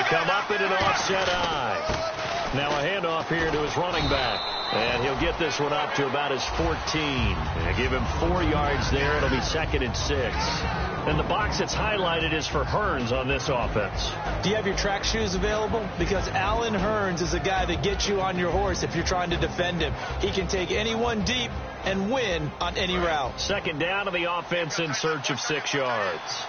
come up in an offset eye. Now a handoff here to his running back. And he'll get this one up to about his 14. And give him 4 yards there. It'll be 2nd and 6. And the box that's highlighted is for Hearns on this offense. Do you have your track shoes available? Because Allen Hearns is a guy that gets you on your horse if you're trying to defend him. He can take anyone deep and win on any route. 2nd down to the offense in search of 6 yards.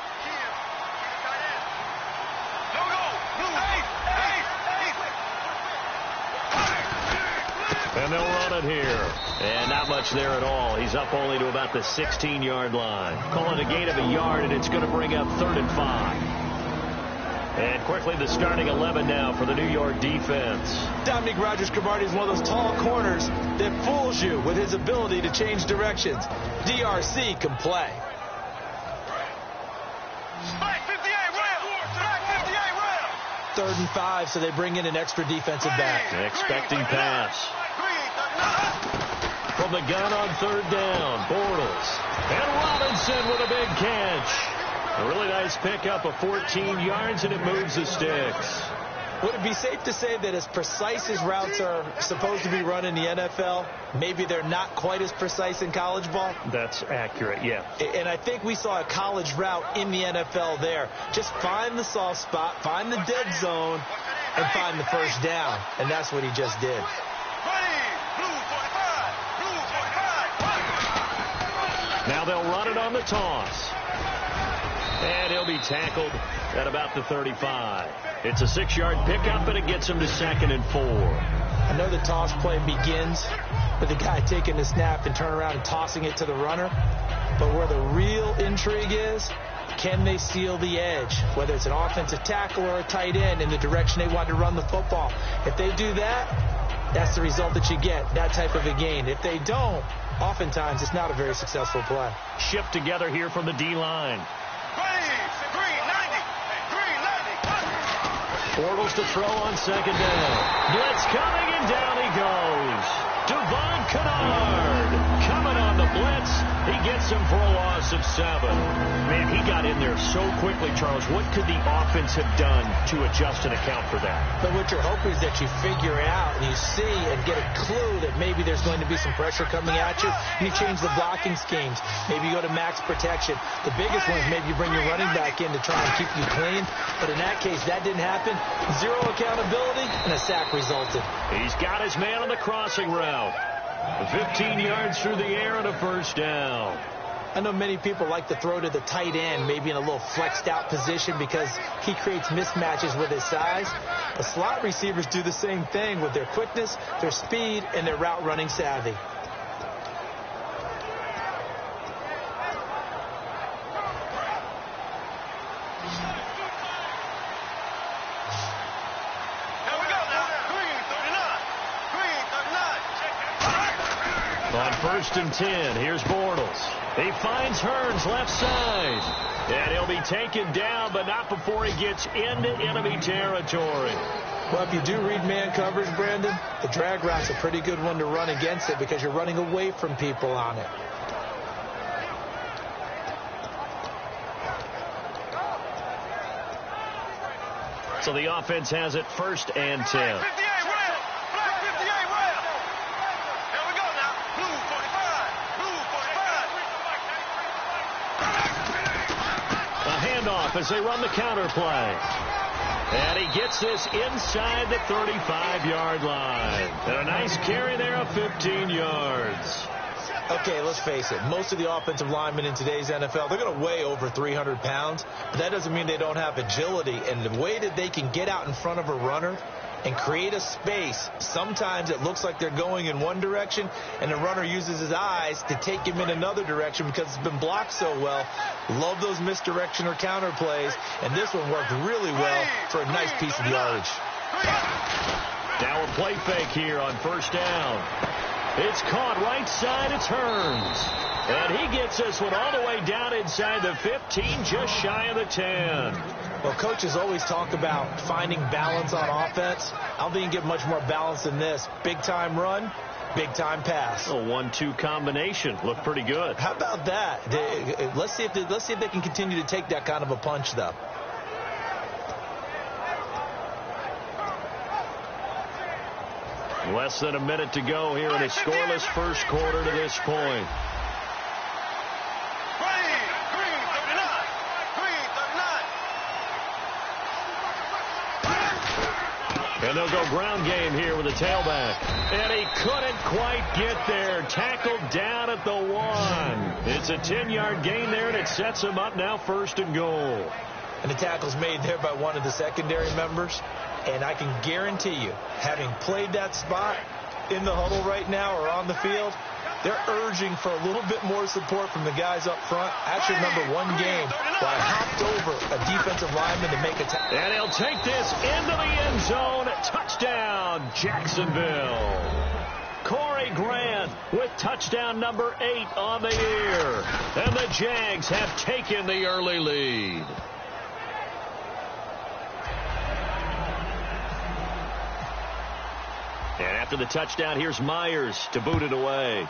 And they'll run it here. And not much there at all. He's up only to about the 16-yard line. Call it a gain of a yard, and it's going to bring up 3rd and 5. And quickly the starting 11 now for the New York defense. Dominique Rodgers-Cromartie is one of those tall corners that fools you with his ability to change directions. DRC can play. Spike 58 round. Spike 58 round. 3rd and 5, so they bring in an extra defensive back. Expecting pass. From the gun on 3rd down, Bortles. And Robinson with a big catch. A really nice pickup of 14 yards, and it moves the sticks. Would it be safe to say that as precise as routes are supposed to be run in the NFL, maybe they're not quite as precise in college ball? That's accurate, yeah. And I think we saw a college route in the NFL there. Just find the soft spot, find the dead zone, and find the 1st down. And that's what he just did. Now they'll run it on the toss. And he'll be tackled at about the 35. It's a 6-yard pickup, and it gets him to 2nd and 4. I know the toss play begins with the guy taking the snap and turn around and tossing it to the runner. But where the real intrigue is, can they seal the edge, whether it's an offensive tackle or a tight end, in the direction they want to run the football? If they do that, that's the result that you get, that type of a gain. If they don't, oftentimes it's not a very successful play. Shift together here from the D-line. Bortles to throw on 2nd down. Blitz coming, and down he goes. Devon Kennard coming on the blitz. He gets him for a loss of 7. Man, he got in there so quickly, Charles. What could the offense have done to adjust and account for that? But what you're hoping is that you figure it out and you see and get a clue that maybe there's going to be some pressure coming at you. And you change the blocking schemes. Maybe you go to max protection. The biggest one is maybe you bring your running back in to try and keep you clean. But in that case, that didn't happen. 0 accountability, and a sack resulted. He's got his man on the crossing route. 15 yards through the air and a 1st down. I know many people like to throw to the tight end, maybe in a little flexed out position because he creates mismatches with his size. The slot receivers do the same thing with their quickness, their speed, and their route running savvy. On 1st and 10, here's Bortles. He finds Hearns left side. And he'll be taken down, but not before he gets into enemy territory. Well, if you do read man coverage, Brandon, the drag route's a pretty good one to run against it because you're running away from people on it. So the offense has it 1st and 10. As they run the counter play. And he gets this inside the 35-yard line. And a nice carry there of 15 yards. Okay, let's face it. Most of the offensive linemen in today's NFL, they're going to weigh over 300 pounds. But that doesn't mean they don't have agility. And the way that they can get out in front of a runner and create a space, sometimes it looks like they're going in one direction, and the runner uses his eyes to take him in another direction because it's been blocked so well. Love those misdirection or counter plays, and this one worked really well for a nice piece of yardage. Now a play fake here on 1st down. It's caught right side. It's Hearns. And he gets this one all the way down inside the 15, just shy of the 10. Well, coaches always talk about finding balance on offense. I don't think you can get much more balance than this. Big-time run, big-time pass. A 1-2 combination. Looked pretty good. How about that? Let's see if they can continue to take that kind of a punch, though. Less than a minute to go here in a scoreless first quarter to this point. And they'll go ground game here with a tailback. And he couldn't quite get there. Tackled down at the 1. It's a 10-yard gain there, and it sets him up now 1st and goal. And the tackle's made there by one of the secondary members. And I can guarantee you, having played that spot in the huddle right now or on the field, they're urging for a little bit more support from the guys up front. I actually remember one game where I hopped over a defensive lineman to make a tackle. And he'll take this into the end zone. Touchdown, Jacksonville. Corey Grant with touchdown number 8 on the year. And the Jags have taken the early lead. And after the touchdown, here's Myers to boot it away.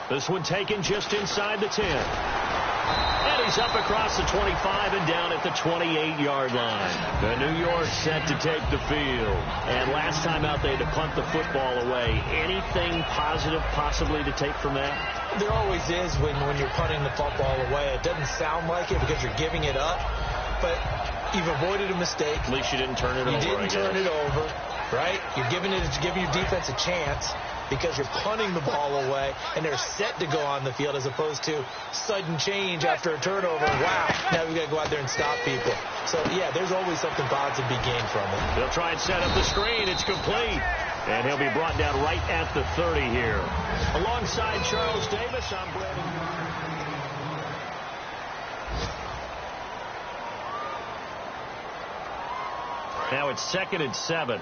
This one taken just inside the 10. And he's up across the 25 and down at the 28-yard line. The New York set to take the field. And last time out, they had to punt the football away. Anything positive possibly to take from that? There always is when you're punting the football away. It doesn't sound like it because you're giving it up. But you've avoided a mistake. At least you didn't turn it over. You didn't turn it over, right? You're giving your defense a chance because you're punting the ball away, and they're set to go on the field as opposed to sudden change after a turnover. Wow, now we've got to go out there and stop people. So, yeah, there's always something positive to be gained from it. They'll try and set up the screen. It's complete. And he'll be brought down right at the 30 here. Alongside Charles Davis, I'm Brandon. Now it's 2nd and 7.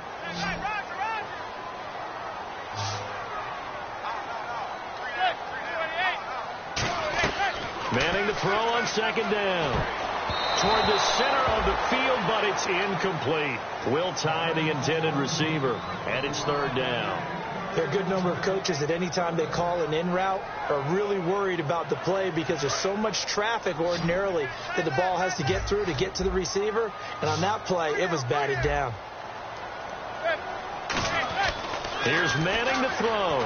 Manning to throw on 2nd down. Toward the center of the field, but it's incomplete. Will tie the intended receiver, and it's 3rd down. There are a good number of coaches at any time they call an in route are really worried about the play because there's so much traffic ordinarily that the ball has to get through to get to the receiver. And on that play, it was batted down. Here's Manning to throw.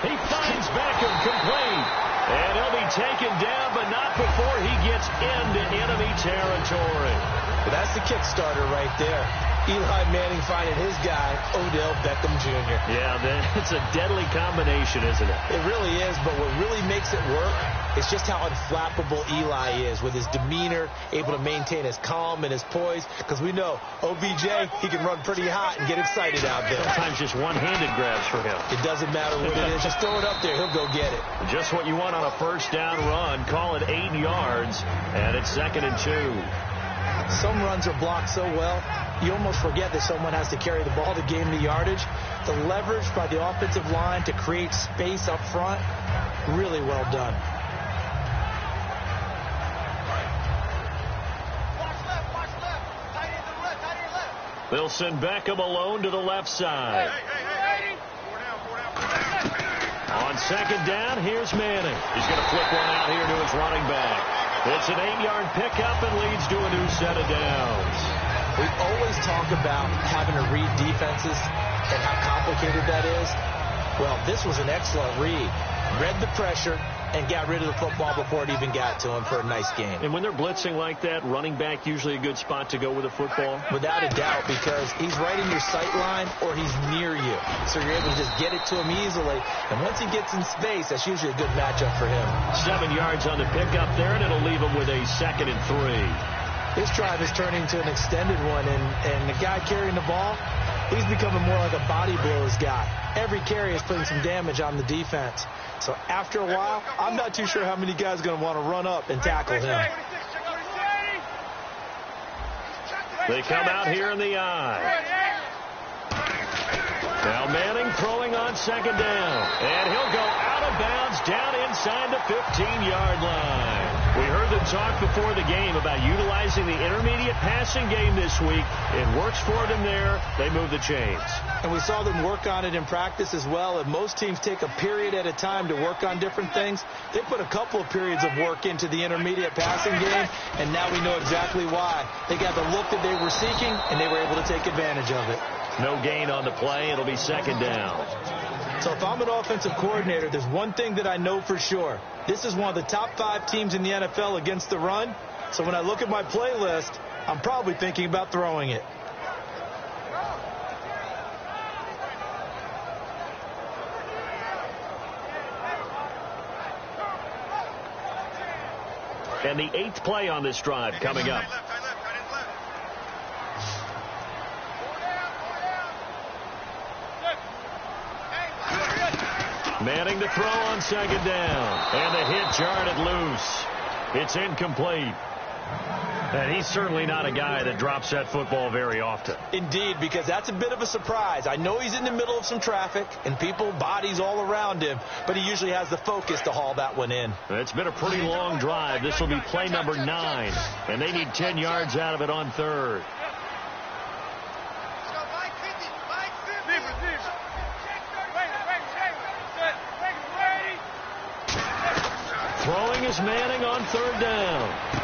He finds Beckham complete. And he'll be taken down, but not before he gets into enemy territory. But that's the kickstarter right there. Eli Manning finding his guy, Odell Beckham Jr. Yeah, it's a deadly combination, isn't it? It really is, but what really makes it work is just how unflappable Eli is with his demeanor, able to maintain his calm and his poise, because we know OBJ, he can run pretty hot and get excited out there. Sometimes just one-handed grabs for him. It doesn't matter what it is. Just throw it up there. He'll go get it. Just what you want on a 1st down run. Call it 8 yards, and it's 2nd and 2. Some runs are blocked so well, you almost forget that someone has to carry the ball to gain the yardage. The leverage by the offensive line to create space up front, really well done. They'll send Beckham alone to the left side. On 2nd down, here's Manning. He's going to flip one out here to his running back. It's an 8-yard pickup and leads to a new set of downs. We always talk about having to read defenses and how complicated that is. Well, this was an excellent read. Read the pressure and got rid of the football before it even got to him for a nice game. And when they're blitzing like that, running back usually a good spot to go with a football? Without a doubt, because he's right in your sight line or he's near you. So you're able to just get it to him easily. And once he gets in space, that's usually a good matchup for him. 7 yards on the pickup there, and it'll leave him with a 2nd and 3. This drive is turning into an extended one, and the guy carrying the ball, he's becoming more like a body blows guy. Every carry is putting some damage on the defense. So after a while, I'm not too sure how many guys are going to want to run up and tackle him. They come out here in the eye. Now Manning throwing on 2nd down. And he'll go out of bounds down inside the 15-yard line. We heard them talk before the game about utilizing the intermediate passing game this week. It works for them there. They move the chains. And we saw them work on it in practice as well. And most teams take a period at a time to work on different things. They put a couple of periods of work into the intermediate passing game, and now we know exactly why. They got the look that they were seeking, and they were able to take advantage of it. No gain on the play. It'll be second down. So if I'm an offensive coordinator, there's one thing that I know for sure. This is one of the top 5 teams in the NFL against the run. So when I look at my playlist, I'm probably thinking about throwing it. And the 8th play on this drive coming up. Manning to throw on second down. And the hit jarred it loose. It's incomplete. And he's certainly not a guy that drops that football very often. Indeed, because that's a bit of a surprise. I know he's in the middle of some traffic and people, bodies all around him, but he usually has the focus to haul that one in. It's been a pretty long drive. This will be play number 9, and they need 10 yards out of it on 3rd. Throwing is Manning on 3rd down.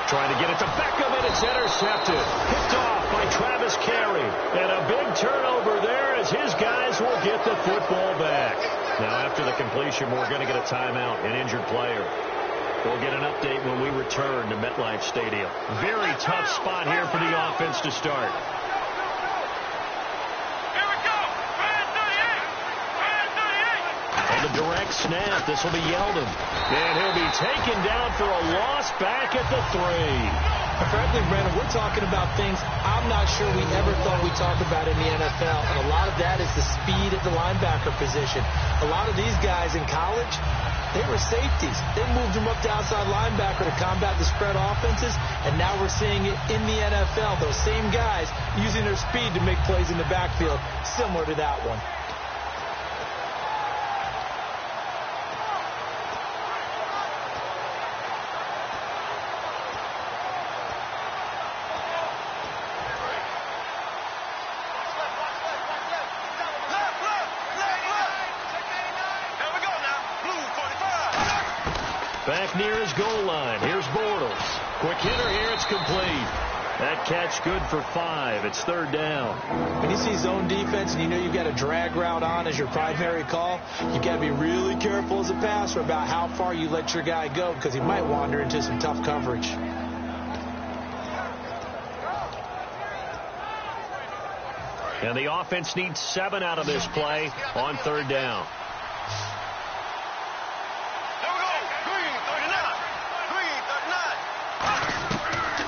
Trying to get it to Beckham, and it's intercepted. Picked off by Travis Carey. And a big turnover there as his guys will get the football back. Now, after the completion, we're going to get a timeout, an injured player. We'll get an update when we return to MetLife Stadium. Very tough spot here for the offense to start. On the direct snap, this will be Yeldon. And he'll be taken down for a loss back at the 3. Frankly, Brandon, we're talking about things I'm not sure we ever thought we'd talk about in the NFL, and a lot of that is the speed at the linebacker position. A lot of these guys in college, they were safeties. They moved them up to outside linebacker to combat the spread offenses, and now we're seeing it in the NFL. Those same guys using their speed to make plays in the backfield, similar to that one. Back near his goal line. Here's Bortles. Quick hitter here. It's complete. That catch good for 5. It's 3rd down. When you see zone defense and you know you've got a drag route on as your primary call, you've got to be really careful as a passer about how far you let your guy go because he might wander into some tough coverage. And the offense needs 7 out of this play on 3rd down.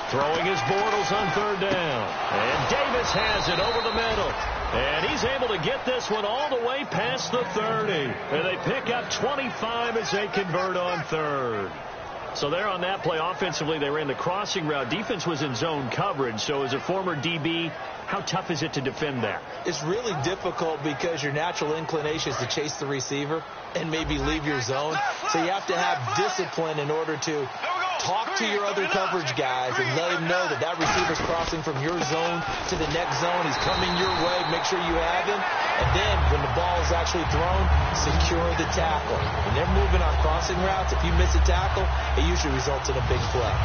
Throwing his Bortles on 3rd down. And Davis has it over the middle. And he's able to get this one all the way past the 30. And they pick up 25 as they convert on 3rd. So there on that play, offensively, they ran the crossing route. Defense was in zone coverage. So as a former DB, how tough is it to defend that? It's really difficult because your natural inclination is to chase the receiver and maybe leave your zone. So you have to have discipline in order to talk to your other coverage guys and let him know that that receiver's crossing from your zone to the next zone. He's coming your way. Make sure you have him. And then when the ball is actually thrown, secure the tackle. When they're moving on crossing routes, if you miss a tackle, it usually results in a big play.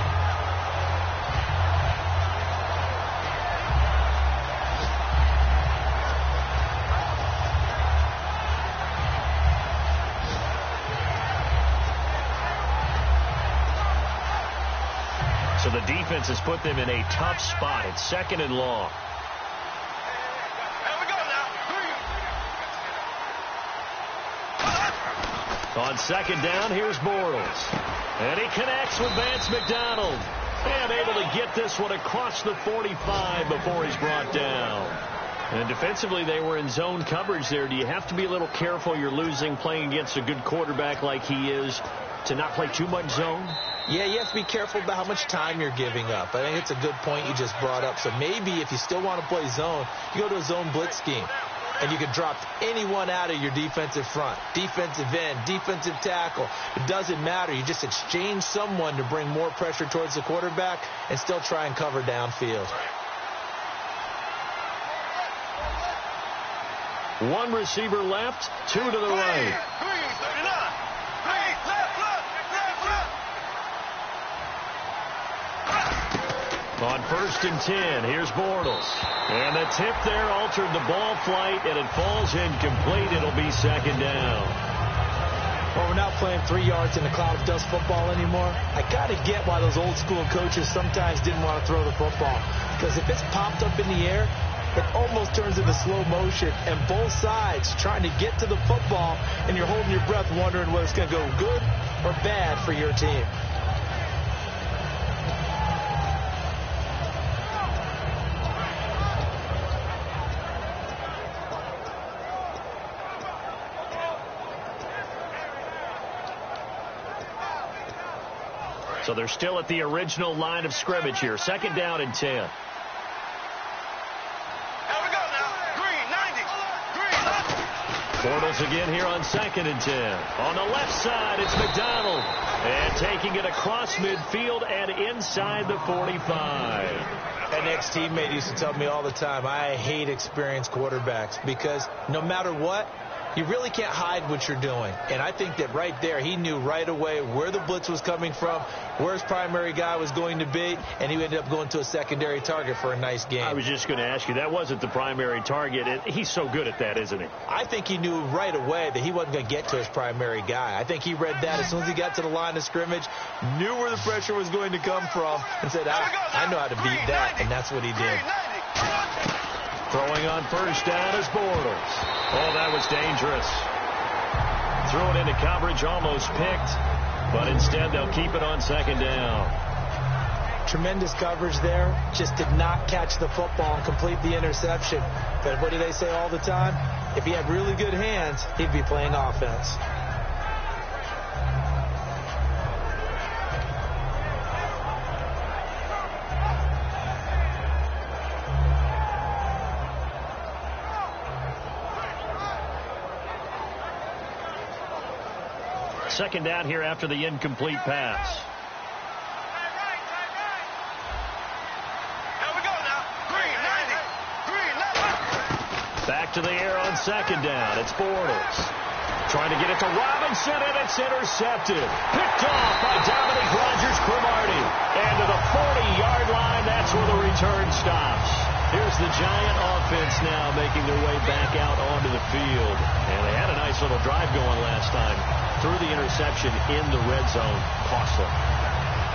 So the defense has put them in a tough spot. It's 2nd and long. Here we go now. On 2nd down, here's Bortles. And he connects with Vance McDonald. And able to get this one across the 45 before he's brought down. And defensively, they were in zone coverage there. Do you have to be a little careful? You're losing playing against a good quarterback like he is to not play too much zone? Yeah, you have to be careful about how much time you're giving up. I think it's a good point you just brought up. So maybe if you still want to play zone, you go to a zone blitz scheme. And you can drop anyone out of your defensive front. Defensive end, defensive tackle. It doesn't matter. You just exchange someone to bring more pressure towards the quarterback and still try and cover downfield. One receiver left, 2 to the right. On 1st and 10, here's Bortles. And the tip there altered the ball flight, and it falls incomplete. It'll be 2nd down. Well, we're not playing 3 yards in a cloud of dust football anymore. I got to get why those old school coaches sometimes didn't want to throw the football. Because if it's popped up in the air, it almost turns into slow motion, and both sides trying to get to the football, and you're holding your breath wondering whether it's going to go good or bad for your team. So they're still at the original line of scrimmage here. 2nd down and 10. Bortles again here on 2nd and 10. On the left side, it's McDonald. And taking it across midfield and inside the 45. An ex-teammate used to tell me all the time, I hate experienced quarterbacks because no matter what, you really can't hide what you're doing. And I think that right there, he knew right away where the blitz was coming from, where his primary guy was going to be, and he ended up going to a secondary target for a nice game. I was just going to ask you, that wasn't the primary target. He's so good at that, isn't he? I think he knew right away that he wasn't going to get to his primary guy. I think he read that as soon as he got to the line of scrimmage, knew where the pressure was going to come from, and said, I know how to beat that, and that's what he did. Throwing on 1st down is Bortles. Oh, that was dangerous. Threw it into coverage, almost picked, but instead they'll keep it on 2nd down. Tremendous coverage there. Just did not catch the football and complete the interception. But what do they say all the time? If he had really good hands, he'd be playing offense. Second down here after the incomplete pass. Here we go now. Green, 90. Green, left. Back to the air on 2nd down. It's Bortles. Trying to get it to Robinson, and it's intercepted. Picked off by Dominic Rodgers-Cromartie. And to the 40-yard line, that's where the return stops. Here's the Giant offense now making their way back out onto the field. And they had a nice little drive going last time. Threw the interception in the red zone. Costly.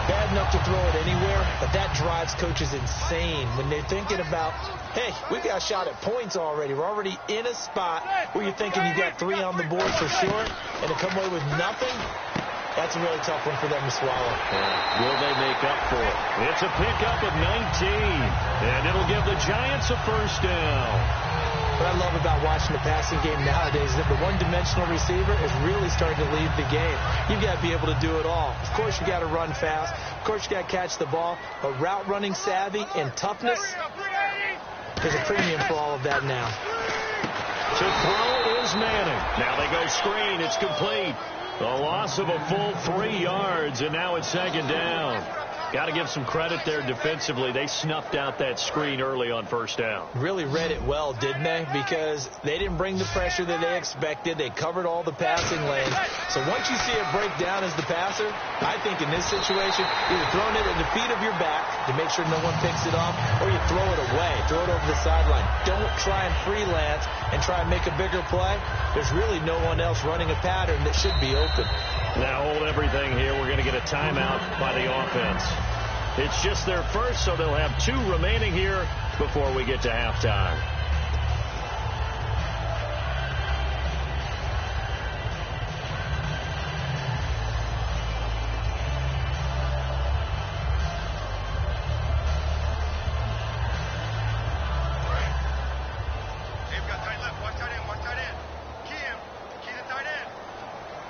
Bad enough to throw it anywhere, but that drives coaches insane when they're thinking about, hey, we got a shot at points already. We're already in a spot where you're thinking you got 3 on the board for sure, and to come away with nothing, that's a really tough one for them to swallow. Yeah. Will they make up for it? It's a pickup of 19, and it'll give the Giants a 1st down. What I love about watching the passing game nowadays is that the one-dimensional receiver is really starting to lead the game. You've got to be able to do it all. Of course, you got to run fast. Of course, you got to catch the ball. But route running savvy and toughness, there's a premium for all of that now. To throw is Manning. Now they go screen. It's complete. A loss of a full 3 yards, and now it's 2nd down. Got to give some credit there defensively. They snuffed out that screen early on 1st down. Really read it well, didn't they? Because they didn't bring the pressure that they expected. They covered all the passing lanes. So once you see it break down as the passer, I think in this situation, either throwing it at the feet of your back to make sure no one picks it off, or you throw it away, throw it over the sideline. Don't try and freelance and try and make a bigger play. There's really no one else running a pattern that should be open. Now hold everything here. We're going to get a timeout by the offense. It's just their first, so they'll have 2 remaining here before we get to halftime.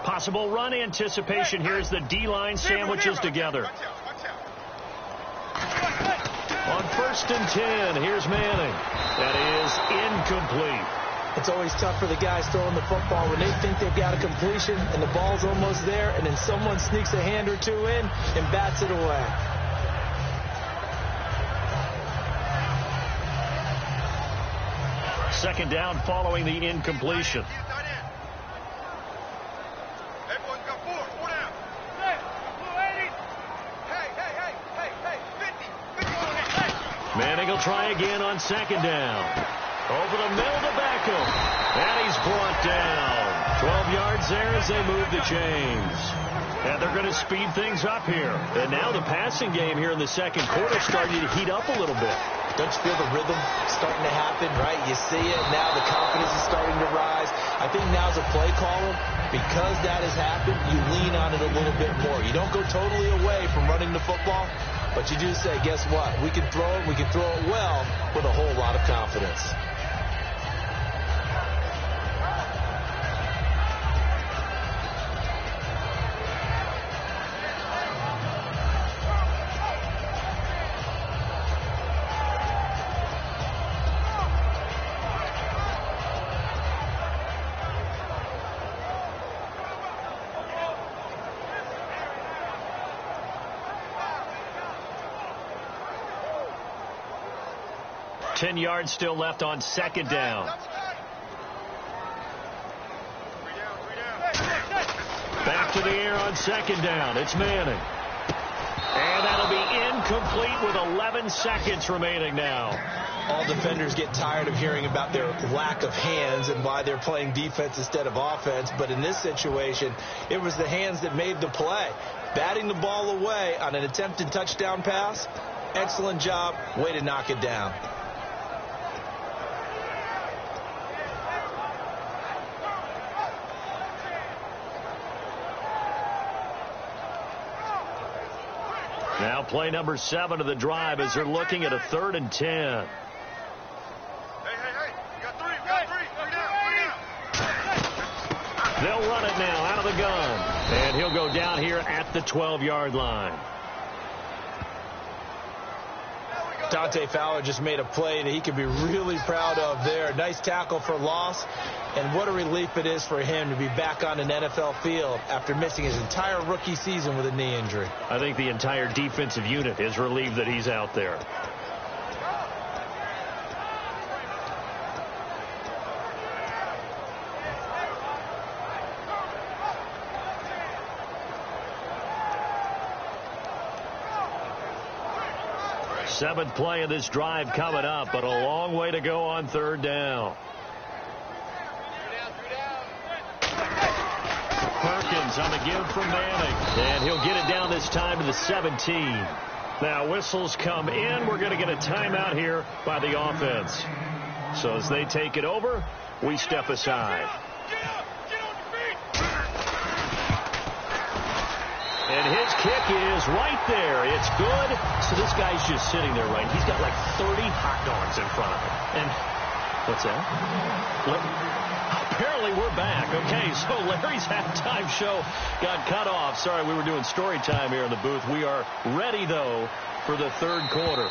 Possible run anticipation. Here's the D-line sandwiches together. On 1st and 10, here's Manning. That is incomplete. It's always tough for the guys throwing the football when they think they've got a completion and the ball's almost there, and then someone sneaks a hand or 2 in and bats it away. Second down following the incompletion. Manning will try again on second down. Over the middle to Beckham. And he's brought down. 12 yards there as they move the chains. And they're going to speed things up here. And now the passing game here in the second quarter starting to heat up a little bit. Don't you feel the rhythm starting to happen, right? You see it. Now the confidence is starting to rise. I think now's a play caller. Because that has happened, you lean on it a little bit more. You don't go totally away from running the football, but you do say, guess what? We can throw it. We can throw it well with a whole lot of confidence. Ten yards still left on second down. Back to the air on second down. It's Manning. And that'll be incomplete with 11 seconds remaining now. All defenders get tired of hearing about their lack of hands and why they're playing defense instead of offense. But in this situation, it was the hands that made the play. Batting the ball away on an attempted touchdown pass. Excellent job. Way to knock it down. Now play number 7 of the drive as they're looking at a 3rd and 10. Hey, you got three down. They'll run it now out of the gun. And he'll go down here at the 12-yard line. Dante Fowler just made a play that he can be really proud of there. Nice tackle for loss. And what a relief it is for him to be back on an NFL field after missing his entire rookie season with a knee injury. I think the entire defensive unit is relieved that he's out there. Seventh play of this drive coming up, but a long way to go on 3rd down. Perkins on the give from Manning. And he'll get it down this time to the 17. Now whistles come in. We're going to get a timeout here by the offense. So as they take it over, we step aside. And his kick is right there. It's good. So this guy's just sitting there, right? He's got like 30 hot dogs in front of him. And what's that? Apparently we're back. Okay, so Larry's halftime show got cut off. Sorry, we were doing story time here in the booth. We are ready, though, for the 3rd quarter.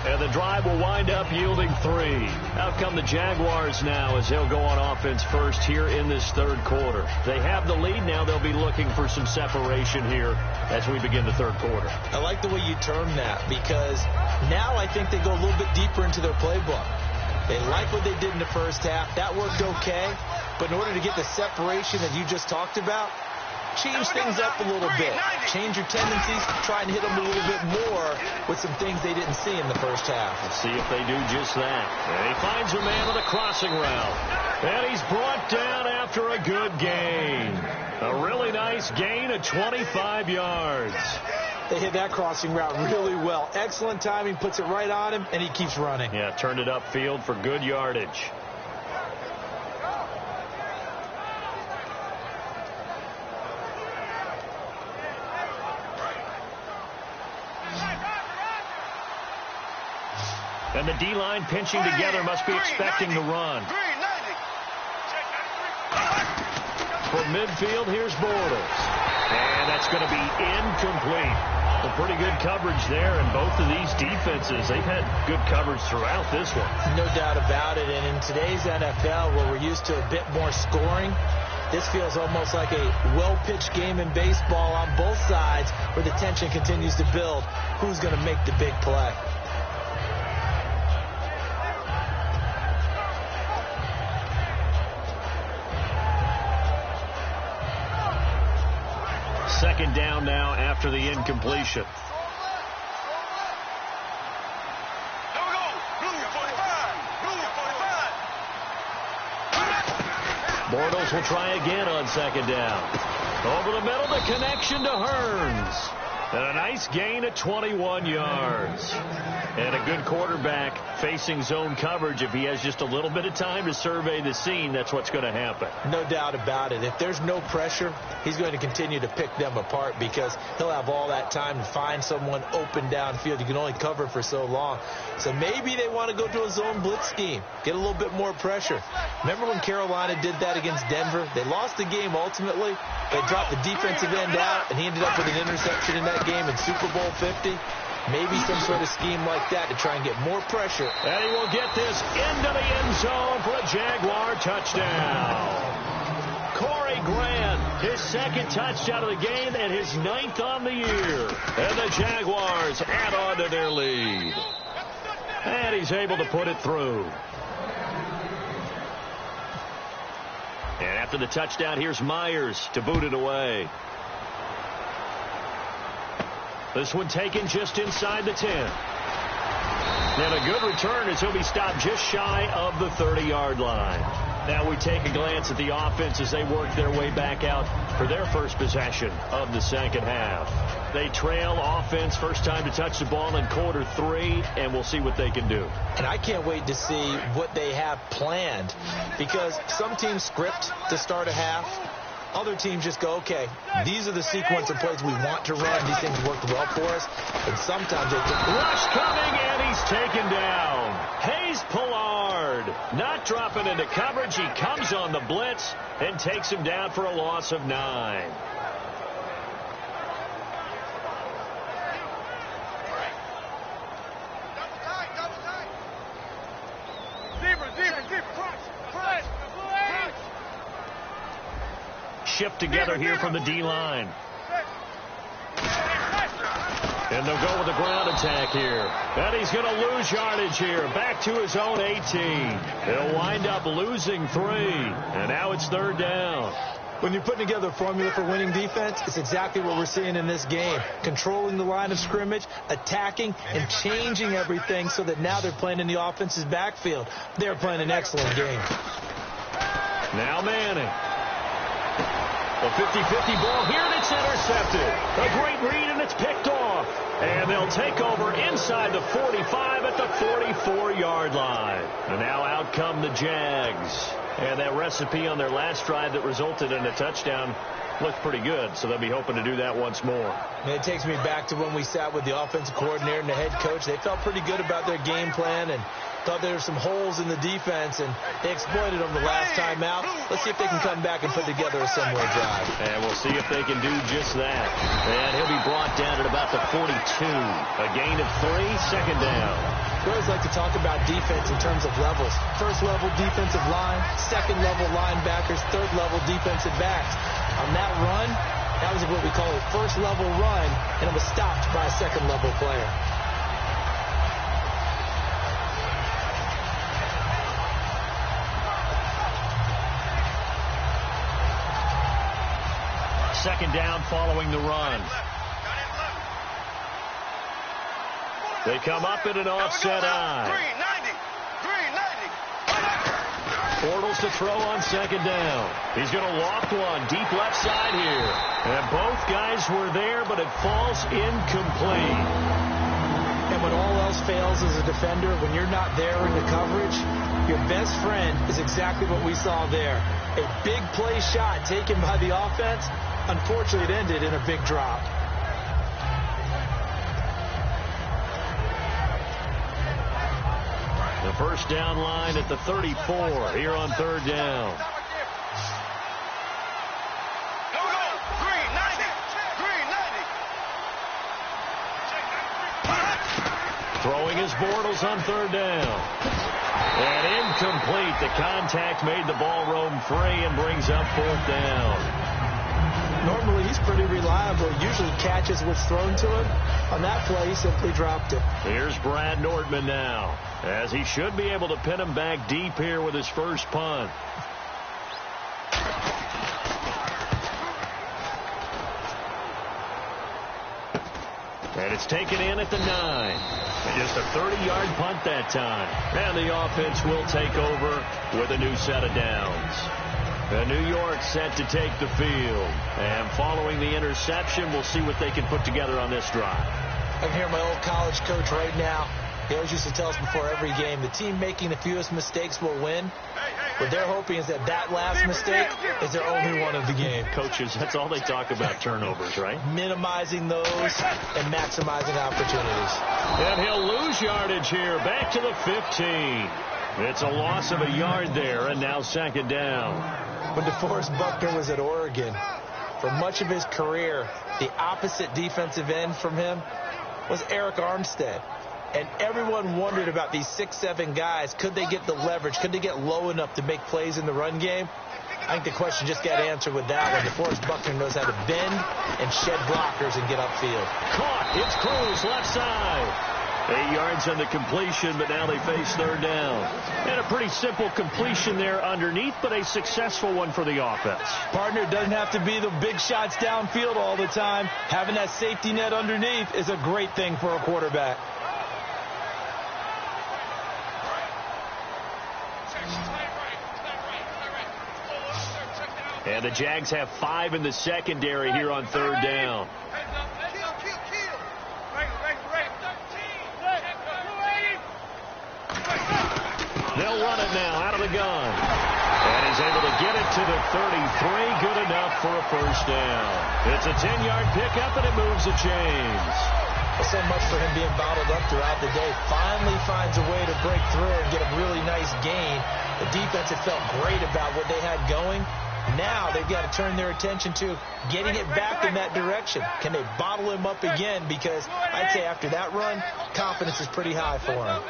And the drive will wind up yielding 3. Out come the Jaguars now as they'll go on offense first here in this 3rd quarter. They have the lead. Now they'll be looking for some separation here as we begin the 3rd quarter. I like the way you term that because now I think they go a little bit deeper into their playbook. They like what they did in the first half. That worked okay. But in order to get the separation that you just talked about, change things up a little bit. Change your tendencies. Try and hit them a little bit more with some things they didn't see in the first half. Let's see if they do just that. And he finds a man on a crossing route. And he's brought down after a good gain. A really nice gain of 25 yards. They hit that crossing route really well. Excellent timing. Puts it right on him, and he keeps running. Yeah, turned it upfield for good yardage. And the D-line pinching together must be expecting the run. For midfield, here's Bortles. And that's going to be incomplete. A pretty good coverage there, and both of these defenses, they've had good coverage throughout this one. No doubt about it. And in today's NFL, where we're used to a bit more scoring, this feels almost like a well-pitched game in baseball on both sides where the tension continues to build. Who's going to make the big play? Second down now after the incompletion. Bortles will try again on second down. Over the middle, the connection to Hearns. And a nice gain of 21 yards. And a good quarterback facing zone coverage. If he has just a little bit of time to survey the scene, that's what's going to happen. No doubt about it. If there's no pressure, he's going to continue to pick them apart because he'll have all that time to find someone open downfield. You can only cover for so long. So maybe they want to go to a zone blitz scheme, get a little bit more pressure. Remember when Carolina did that against Denver? They lost the game ultimately. They dropped the defensive end out, and he ended up with an interception in that game in Super Bowl 50. Maybe some sort of scheme like that to try and get more pressure. And he will get this into the end zone for a Jaguar touchdown. Corey Grant, his second touchdown of the game and his 9th on the year. And the Jaguars add on to their lead. And he's able to put it through. And after the touchdown, here's Myers to boot it away. This one taken just inside the 10. And a good return as he'll be stopped just shy of the 30-yard line. Now we take a glance at the offense as they work their way back out for their first possession of the second half. They trail offense, first time to touch the ball in quarter 3, and we'll see what they can do. And I can't wait to see what they have planned because some teams script to start a half. Other teams just go, okay, these are the sequence of plays we want to run. These things work well for us. And sometimes they just... Rush coming, and he's taken down. Hayes Pollard not dropping into coverage. He comes on the blitz and takes him down for a loss of 9. Shift together here from the D-line. And they'll go with the ground attack here. And he's going to lose yardage here. Back to his own 18. He'll wind up losing 3. And now it's 3rd down. When you're putting together a formula for winning defense, it's exactly what we're seeing in this game. Controlling the line of scrimmage, attacking, and changing everything so that now they're playing in the offense's backfield. They're playing an excellent game. Now Manning. A 50-50 ball here, and it's intercepted. A great read, and it's picked off. And they'll take over inside the 45 at the 44-yard line. And now out come the Jags. And that recipe on their last drive that resulted in a touchdown looked pretty good, so they'll be hoping to do that once more. And it takes me back to when we sat with the offensive coordinator and the head coach. They felt pretty good about their game plan and thought there were some holes in the defense, and they exploited them the last time out. Let's see if they can come back and put together a similar drive. And we'll see if they can do just that. And he'll be brought down at about the 42. A gain of 3, second down. We always like to talk about defense in terms of levels. First level defensive line, second level linebackers, third level defensive backs. On that run, that was what we call a first level run, and it was stopped by a second level player. Second down following the run. They come up in an offset eye. Bortles to throw on second down. He's going to loft one deep left side here. And both guys were there, but it falls incomplete. And when all else fails as a defender, when you're not there in the coverage, your best friend is exactly what we saw there. A big play shot taken by the offense. Unfortunately, it ended in a big drop. The first down line at the 34 here on third down. Throwing his Bortles on third down. And incomplete. The contact made the ball roam free and brings up fourth down. Normally, he's pretty reliable. Usually catches what's thrown to him. On that play, he simply dropped it. Here's Brad Nordman now, as he should be able to pin him back deep here with his first punt. And it's taken in at the 9. And just a 30-yard punt that time. And the offense will take over with a new set of downs. And New York set to take the field. And following the interception, we'll see what they can put together on this drive. I can hear my old college coach right now. He always used to tell us before every game, the team making the fewest mistakes will win. What they're hoping is that last mistake is their only one of the game. Coaches, that's all they talk about, turnovers, right? Minimizing those and maximizing opportunities. And he'll lose yardage here, back to the 15. It's a loss of a yard there, and now second down. When DeForest Buckner was at Oregon, for much of his career, the opposite defensive end from him was Eric Armstead. And everyone wondered about these 6'7" guys. Could they get the leverage? Could they get low enough to make plays in the run game? I think the question just got answered with that one. DeForest Buckner knows how to bend and shed blockers and get upfield. Caught. It's Cruz, left side. 8 yards on the completion, but now they face third down. And a pretty simple completion there underneath, but a successful one for the offense. Partner, doesn't have to be the big shots downfield all the time. Having that safety net underneath is a great thing for a quarterback. And the Jags have 5 in the secondary here on third down. They'll run it now out of the gun. And he's able to get it to the 33. Good enough for a first down. It's a 10-yard pickup, and it moves the chains. Well, so much for him being bottled up throughout the day. Finally finds a way to break through and get a really nice gain. The defense had felt great about what they had going. Now they've got to turn their attention to getting it back in that direction. Can they bottle him up again? Because I'd say after that run, confidence is pretty high for him.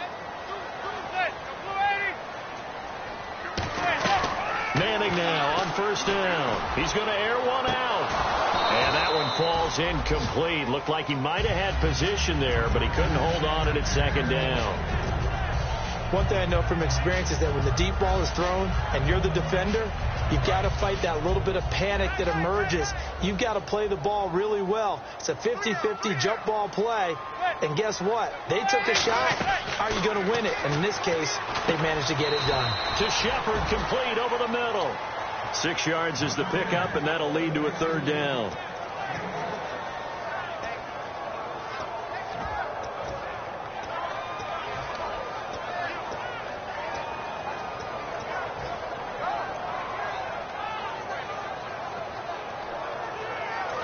Manning now on first down. He's going to air one out. And that one falls incomplete. Looked like he might have had position there, but he couldn't hold on at second down. One thing I know from experience is that when the deep ball is thrown and you're the defender, you've got to fight that little bit of panic that emerges. You've got to play the ball really well. It's a 50-50 jump ball play. And guess what? They took a shot. How are you going to win it? And in this case, they managed to get it done. To Shepard, complete over the middle. 6 yards is the pickup, and that'll lead to a third down.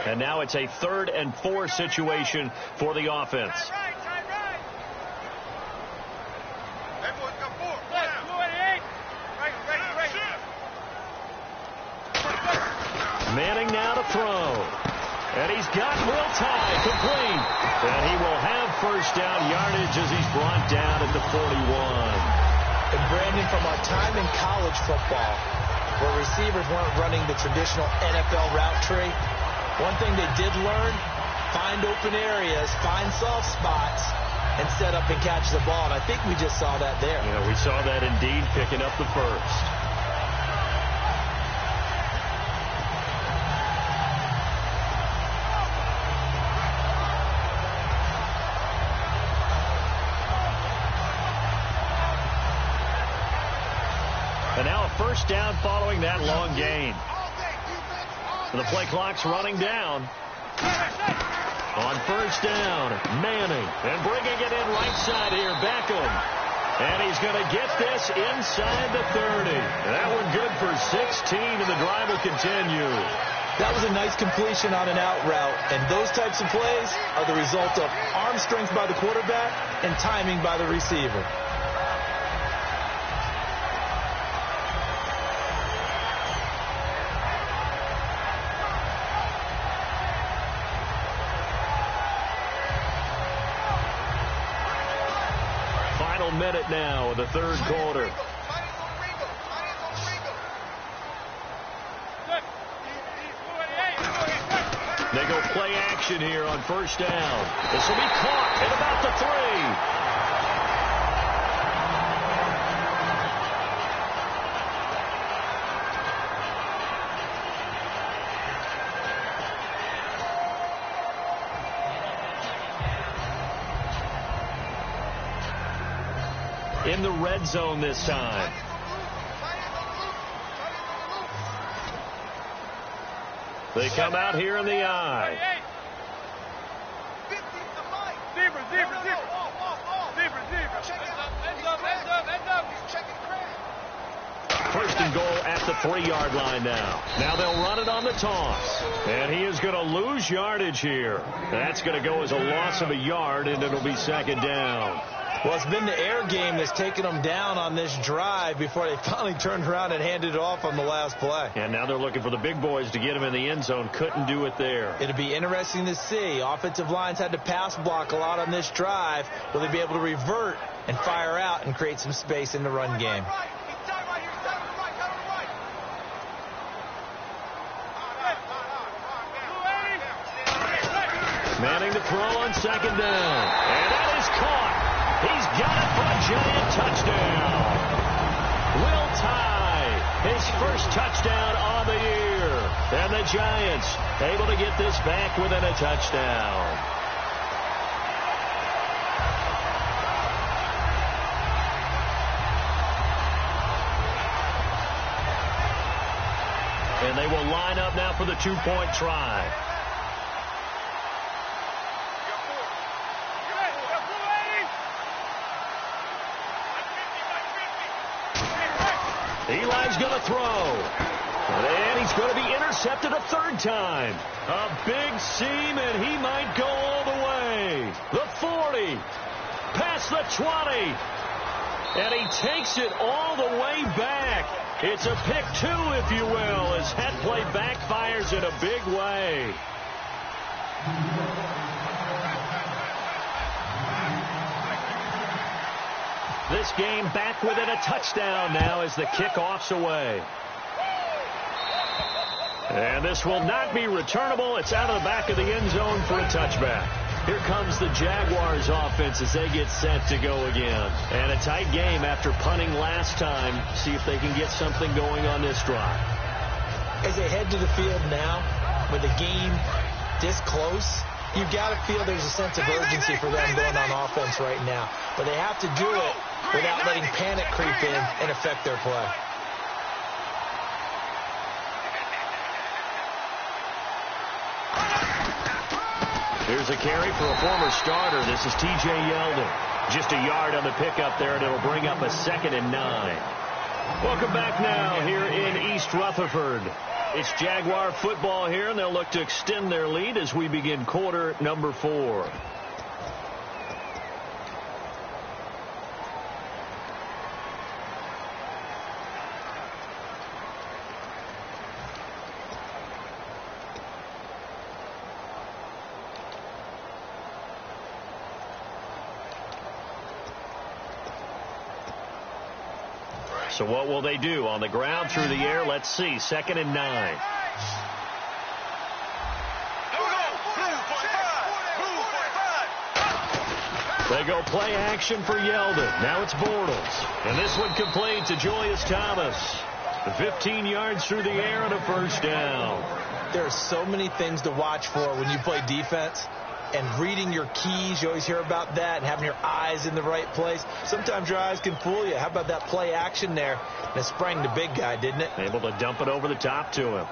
And now it's a 3rd and 4 situation for the offense. Manning now to throw. And he's got Will Tye complete. And he will have first down yardage as he's brought down at the 41. And Brandon, from our time in college football, where receivers weren't running the traditional NFL route tree, one thing they did learn, find open areas, find soft spots, and set up and catch the ball. And I think we just saw that there. Yeah, we saw that indeed, picking up the first. And now a first down following that long gain. The play clock's running down. On first down, Manning. And bringing it in right side here, Beckham. And he's going to get this inside the 30. That one good for 16, and the drive will continue. That was a nice completion on an out route. And those types of plays are the result of arm strength by the quarterback and timing by the receiver. Minute now of the third quarter. They go play action here on first down. This will be caught at about the 3. In the red zone this time. They come out here in the I. First and goal at the 3-yard line now. Now they'll run it on the toss. And he is going to lose yardage here. That's going to go as a loss of a yard, and it'll be second down. Well, it's been the air game that's taken them down on this drive before they finally turned around and handed it off on the last play. And now they're looking for the big boys to get him in the end zone. Couldn't do it there. It'll be interesting to see. Offensive lines had to pass block a lot on this drive. Will they be able to revert and fire out and create some space in the run game? Manning to throw on second down. And that is caught. He's got it for a giant touchdown. Will Tye, his first touchdown on the year. And the Giants able to get this back within a touchdown. And they will line up now for the two-point try. Eli's going to throw. And he's going to be intercepted a third time. A big seam, and he might go all the way. The 40. Past the 20. And he takes it all the way back. It's a pick two, if you will, as that play backfires in a big way. This game back within a touchdown now as the kickoff's away. And this will not be returnable. It's out of the back of the end zone for a touchback. Here comes the Jaguars offense as they get set to go again. And a tight game after punting last time. See if they can get something going on this drive. As they head to the field now, with the game this close, you've got to feel there's a sense of urgency for them going on offense right now. But they have to do it without letting panic creep in and affect their play. Here's a carry for a former starter. This is T.J. Yeldon. Just a yard on the pickup there, and it'll bring up a 2nd and 9. Welcome back now here in East Rutherford. It's Jaguar football here, and they'll look to extend their lead as we begin quarter number 4. So what will they do? On the ground, through the air, let's see. 2nd and 9. They go play action for Yeldon. Now it's Bortles. And this one complete to Julius Thomas. 15 yards through the air and a first down. There are so many things to watch for when you play defense. And reading your keys, you always hear about that, and having your eyes in the right place. Sometimes your eyes can fool you. How about that play action there? And it sprang the big guy, didn't it? Able to dump it over the top to him.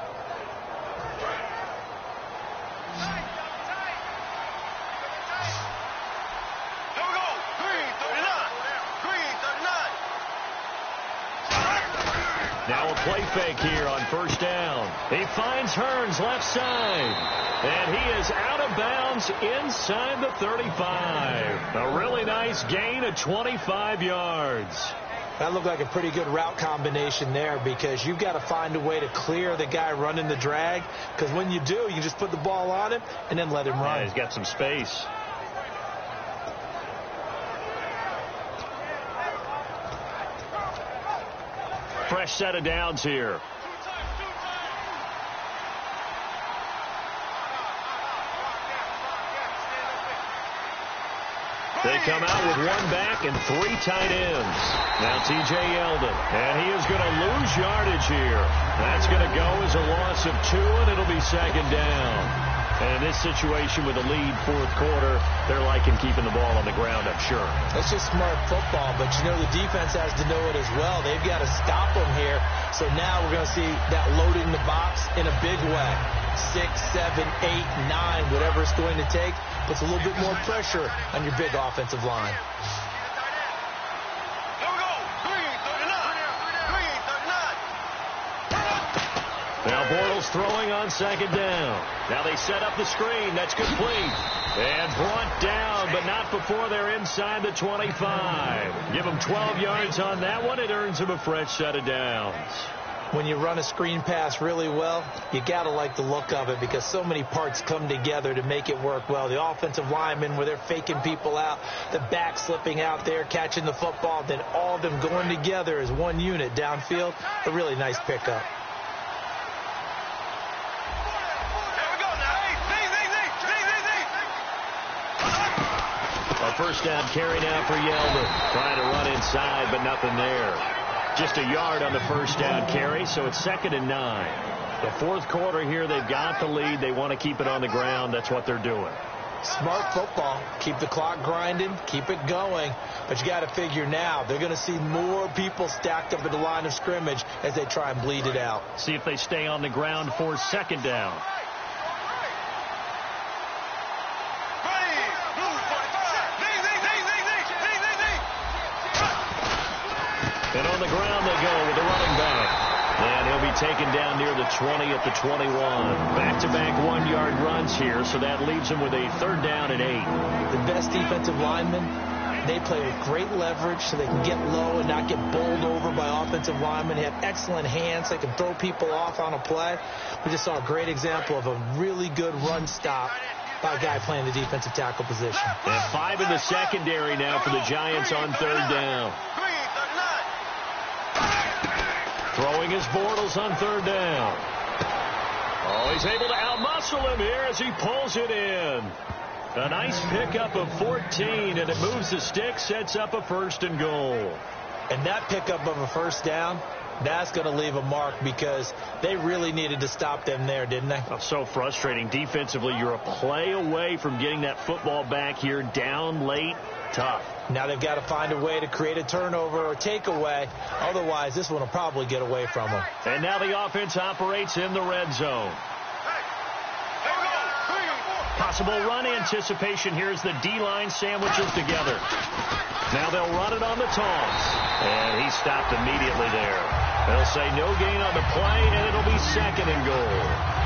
Now a play fake here on first down. He finds Hearns left side. And he is out of bounds inside the 35. A really nice gain of 25 yards. That looked like a pretty good route combination there, because you've got to find a way to clear the guy running the drag. Because when you do, you just put the ball on him and then let him run. Yeah, he's got some space. Fresh set of downs here. They come out with one back and 3 tight ends. Now T.J. Yeldon. And he is going to lose yardage here. That's going to go as a loss of 2, and it'll be 2nd down. And in this situation with a lead fourth quarter, they're liking keeping the ball on the ground, I'm sure. That's just smart football, but you know the defense has to know it as well. They've got to stop them here. So now we're going to see that loading the box in a big way. 6, 7, 8, 9, whatever it's going to take. Puts a little bit more pressure on your big offensive line. Now Bortles throwing on second down. Now they set up the screen. That's complete. And brought down, but not before they're inside the 25. Give them 12 yards on that one. It earns them a fresh set of downs. When you run a screen pass really well, you got to like the look of it because so many parts come together to make it work well. The offensive linemen, where they're faking people out, the back slipping out there, catching the football, then all of them going together as one unit downfield. A really nice pickup. A first down carry now for Yeldon. Trying to run inside, but nothing there. Just a yard on the first down carry, so it's 2nd and 9. The fourth quarter here, they've got the lead. They want to keep it on the ground. That's what they're doing. Smart football. Keep the clock grinding. Keep it going. But you got to figure now, they're going to see more people stacked up at the line of scrimmage as they try and bleed it out. See if they stay on the ground for 2nd down. And on the ground they go with the running back. And he'll be taken down near the 20 at the 21. Back-to-back one-yard runs here, so that leaves him with a 3rd down and 8. The best defensive linemen, they play with great leverage so they can get low and not get bowled over by offensive linemen. They have excellent hands. They can throw people off on a play. We just saw a great example of a really good run stop by a guy playing the defensive tackle position. And 5 in the secondary now for the Giants on 3rd down. Throwing his Bortles on 3rd down. Oh, he's able to outmuscle him here as he pulls it in. A nice pickup of 14, and it moves the stick, sets up a 1st and goal. And that pickup of a 1st down, that's going to leave a mark because they really needed to stop them there, didn't they? Oh, so frustrating. Defensively, you're a play away from getting that football back here, down late. Tough. Now they've got to find a way to create a turnover or takeaway. Otherwise, this one will probably get away from them. And now the offense operates in the red zone. Possible run anticipation here as the D-line sandwiches together. Now they'll run it on the toss. And he stopped immediately there. They'll say no gain on the play, and it'll be 2nd and goal.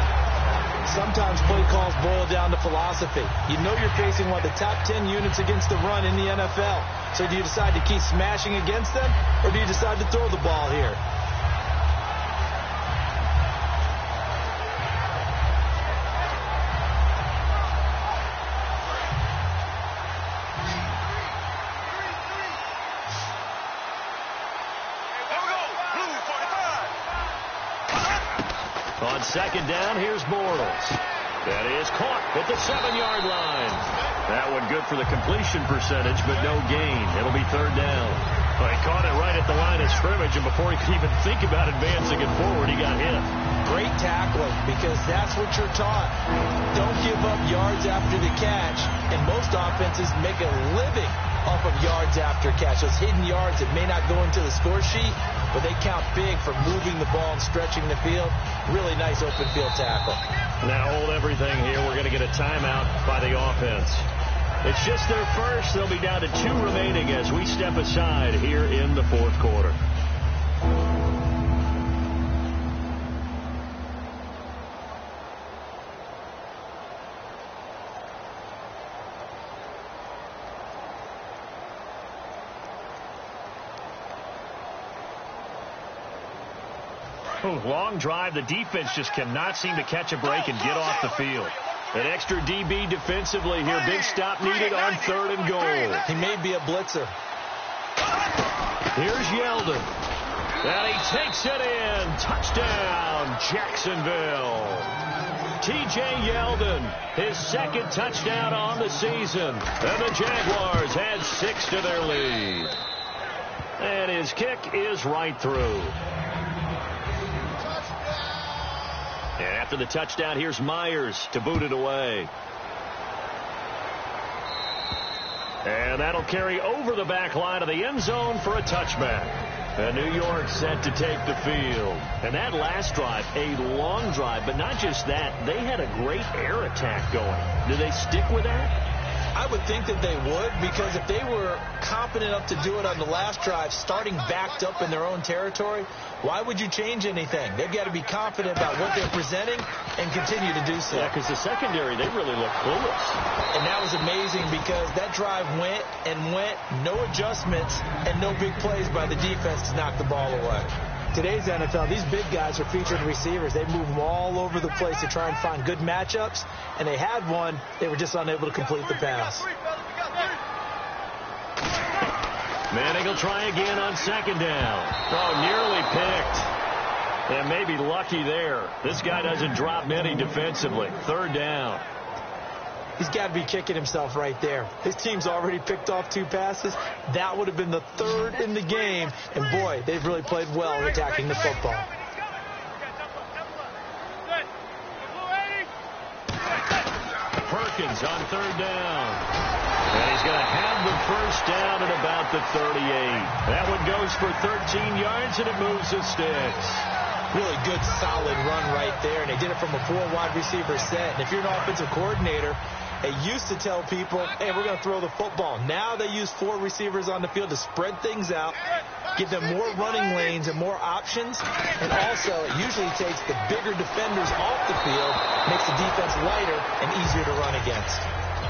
Sometimes play calls boil down to philosophy. You know you're facing one of the top 10 units against the run in the NFL. So do you decide to keep smashing against them, or do you decide to throw the ball here? On 2nd down, here's Bortles. That is caught at the 7-yard line. That one good for the completion percentage, but no gain. It'll be 3rd down. Well, he caught it right at the line of scrimmage, and before he could even think about advancing it forward, he got hit. Great tackling, because that's what you're taught. Don't give up yards after the catch, and most offenses make a living off of yards after catch. Those hidden yards that may not go into the score sheet, but they count big for moving the ball and stretching the field. Really nice open field tackle. Now hold everything here. We're going to get a timeout by the offense. It's just their first. They'll be down to 2 remaining as we step aside here in the 4th quarter. Long drive. The defense just cannot seem to catch a break and get off the field. An extra DB defensively here. Big stop needed on 3rd and goal. He may be a blitzer. Here's Yeldon. And he takes it in. Touchdown, Jacksonville. T.J. Yeldon, his 2nd touchdown on the season. And the Jaguars add 6 to their lead. And his kick is right through. And after the touchdown, here's Myers to boot it away. And that'll carry over the back line of the end zone for a touchback. And New York set to take the field. And that last drive, a long drive, but not just that, they had a great air attack going. Do they stick with that? I would think that they would, because if they were confident enough to do it on the last drive, starting backed up in their own territory, why would you change anything? They've got to be confident about what they're presenting and continue to do so. Yeah, because the secondary, they really look clueless. And that was amazing because that drive went and went, no adjustments, and no big plays by the defense to knock the ball away. Today's NFL, these big guys are featured receivers. They move them all over the place to try and find good matchups, and they had one. They were just unable to complete the pass. Manning will try again on second down. Oh, nearly picked. And maybe lucky there. This guy doesn't drop many defensively. Third down. He's got to be kicking himself right there. His team's already picked off 2 passes. That would have been the 3rd in the game. And, boy, they've really played well in attacking the football. Perkins on third down. And he's going to have the first down at about the 38. That one goes for 13 yards, and it moves the sticks. Really good, solid run right there. And they did it from a 4-wide receiver set. And if you're an offensive coordinator, they used to tell people, hey, we're going to throw the football. Now they use 4 receivers on the field to spread things out, give them more running lanes and more options. And also, it usually takes the bigger defenders off the field, makes the defense lighter and easier to run against.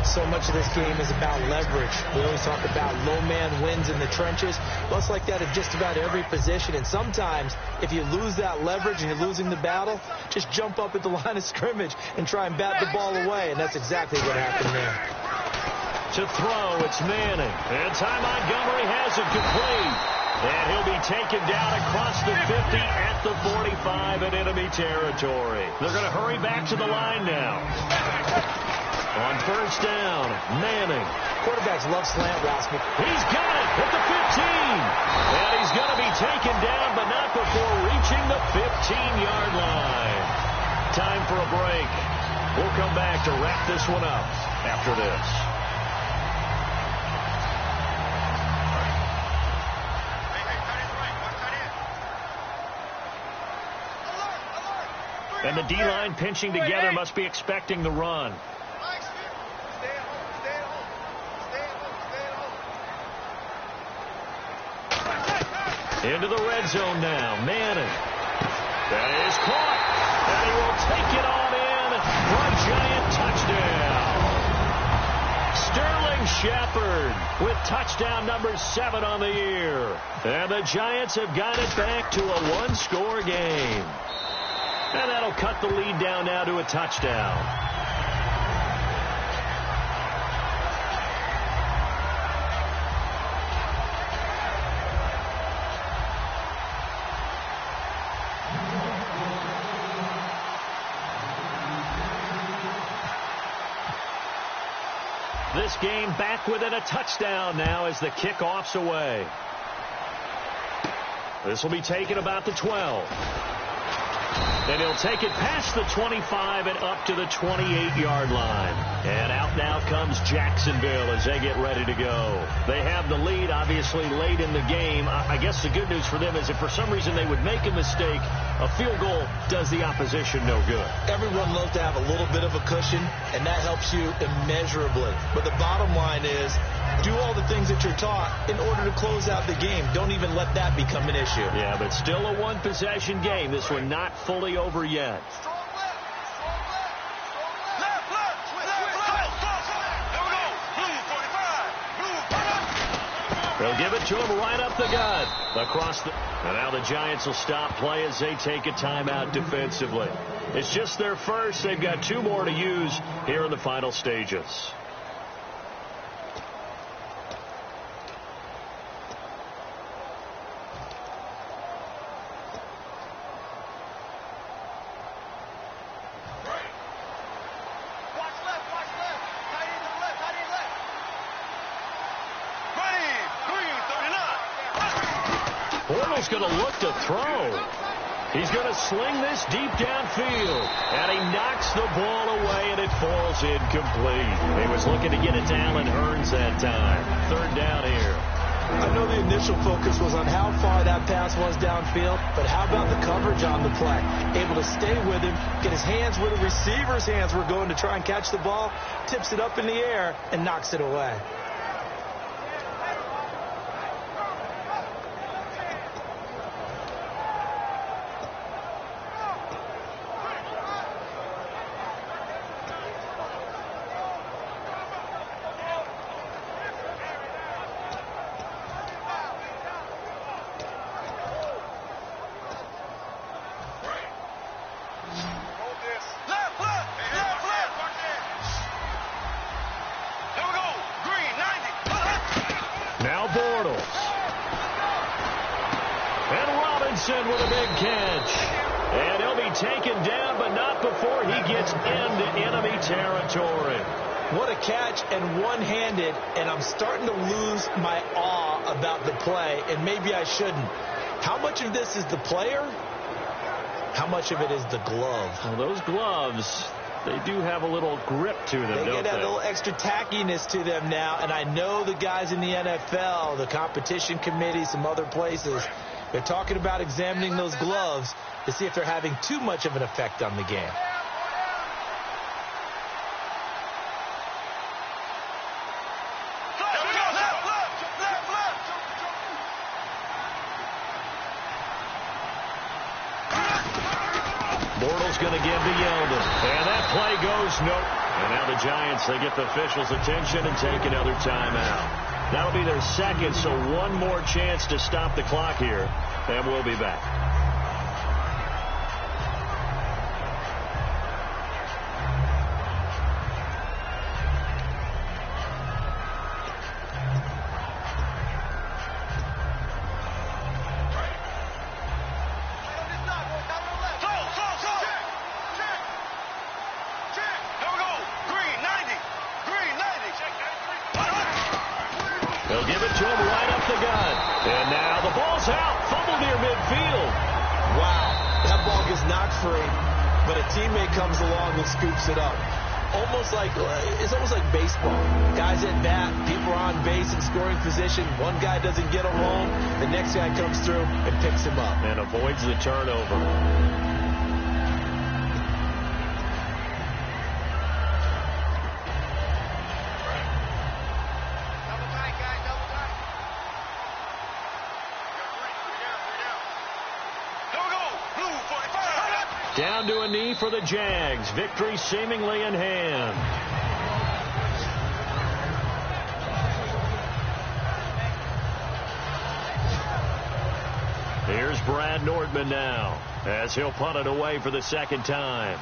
So much of this game is about leverage. We always talk about low man wins in the trenches. Well, it's like that at just about every position. And sometimes, if you lose that leverage and you're losing the battle, just jump up at the line of scrimmage and try and bat the ball away. And that's exactly what happened there. To throw, it's Manning. And Ty Montgomery has it complete. And he'll be taken down across the 50 at the 45 in enemy territory. They're going to hurry back to the line now. On first down, Manning. Quarterbacks love slant routes. He's got it at the 15. And he's going to be taken down, but not before reaching the 15-yard line. Time for a break. We'll come back to wrap this one up after this. And the D-line pinching together must be expecting the run. Into the red zone now. Manning. That is caught. And he will take it on in for a giant touchdown. Sterling Shepard with touchdown number 7 on the year. And the Giants have got it back to a 1-score game. And that'll cut the lead down now to a touchdown. This game back within a touchdown now as the kickoff's away. This will be taken about the 12. And he'll take it past the 25 and up to the 28-yard line. And out now comes Jacksonville as they get ready to go. They have the lead, obviously, late in the game. I guess the good news for them is if for some reason they would make a mistake, a field goal does the opposition no good. Everyone loves to have a little bit of a cushion, and that helps you immeasurably. But the bottom line is, do all the things that you're taught in order to close out the game. Don't even let that become an issue. Yeah, but still a one-possession game. This one not fully over yet. They'll give it to him right up the gut. And now the Giants will stop play as they take a timeout defensively. It's just their first. They've got 2 more to use here in the final stages. Going to look to throw. He's going to sling this deep downfield. And he knocks the ball away, and it falls incomplete. He was looking to get it to Allen Hurns that time. Third down here. I know the initial focus was on how far that pass was downfield, but how about the coverage on the play? Able to stay with him, get his hands where the receiver's hands were going to try and catch the ball, tips it up in the air, and knocks it away. With a big catch. And he'll be taken down, but not before he gets into enemy territory. What a catch, and one-handed, and I'm starting to lose my awe about the play, and maybe I shouldn't. How much of this is the player? How much of it is the glove? Well, those gloves, they do have a little grip to them, don't they? They get that little extra tackiness to them now, and I know the guys in the NFL, the competition committee, some other places, they're talking about examining those gloves to see if they're having too much of an effect on the game. Bortles going to give to Yeldon. And that play goes nope. And now the Giants, they get the officials' attention and take another timeout. That'll be their second, so one more chance to stop the clock here, and we'll be back. They'll give it to him right up the gut. And now the ball's out. Fumble near midfield. Wow. That ball gets knocked free, but a teammate comes along and scoops it up. It's almost like baseball. Guys at bat, people are on base in scoring position. One guy doesn't get him home. The next guy comes through and picks him up. And avoids the turnover. Down to a knee for the Jags. Victory seemingly in hand. Here's Brad Nordman now as he'll punt it away for the second time.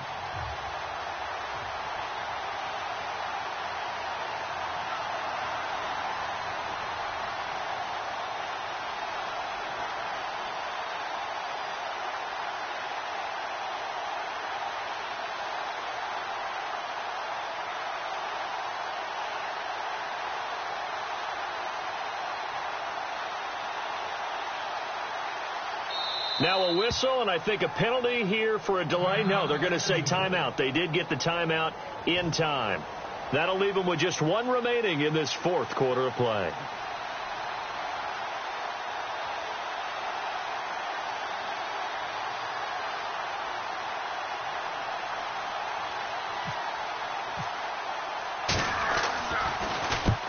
Now a whistle, and I think a penalty here for a delay. No, they're going to say timeout. They did get the timeout in time. That'll leave them with just one remaining in this fourth quarter of play.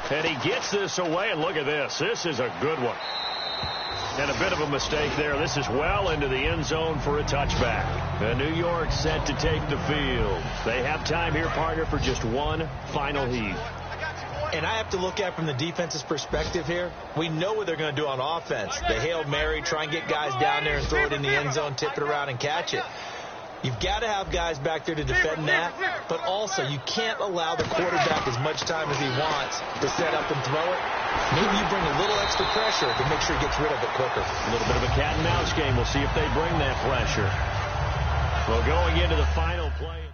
And he gets this away, and look at this. This is a good one. And a bit of a mistake there. This is well into the end zone for a touchback. And New York set to take the field. They have time here, partner, for just one final heat. And I have to look at it from the defense's perspective here. We know what they're going to do on offense. The Hail Mary, try and get guys down there and throw it in the end zone, tip it around and catch it. You've got to have guys back there to defend that, but also you can't allow the quarterback as much time as he wants to set up and throw it. Maybe you bring a little extra pressure to make sure he gets rid of it quicker. A little bit of a cat and mouse game. We'll see if they bring that pressure. Well, going into the final play.